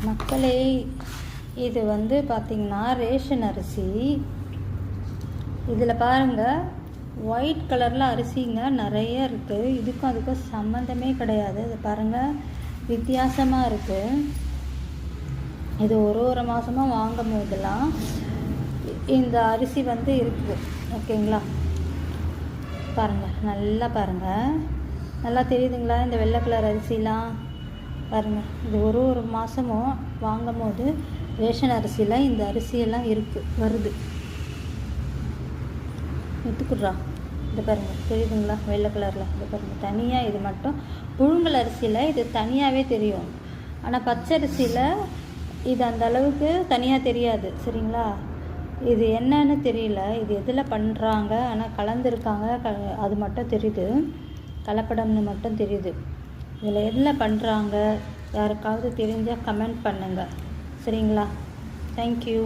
மக்களே, இது வந்து பார்த்திங்கன்னா ரேஷன் அரிசி. இதில் பாருங்கள், ஒயிட் கலரில் அரிசிங்க நிறைய இருக்குது. இதுக்கும் அதுக்கும் சம்மந்தமே கிடையாது. இது பாருங்கள், வித்தியாசமாக இருக்குது. இது ஒரு மாதமாக வாங்கும் போதெல்லாம் இந்த அரிசி வந்து இருக்குது. ஓகேங்களா? பாருங்கள், நல்லா பாருங்கள், நல்லா தெரியுதுங்களா? இந்த வெள்ளை கலர் அரிசிலாம் பாருங்கள். இது ஒரு மாதமும் வாங்கும் போது ரேஷன் அரிசியில் இந்த அரிசியெல்லாம் வருது. எடுத்துக்குறா, இது பாருங்கள், தெரியுதுங்களா? வெள்ளை கலரில் இது பாருங்கள். தனியாக இது மட்டும் புழுங்கல் அரிசியில் இது தனியாகவே தெரியும். ஆனால் பச்சரிசியில் இது அந்த அளவுக்கு தனியாக தெரியாது. சரிங்களா? இது என்னன்னு தெரியல, இது எதில் பண்ணுறாங்க, ஆனால் கலந்துருக்காங்க, அது மட்டும் தெரியுது. கலப்படம்னு மட்டும் தெரியுது. இதில் எதில் பண்ணுறாங்க, யாருக்காவது தெரிஞ்சால் கமெண்ட் பண்ணுங்கள். சரிங்களா? தேங்க்யூ.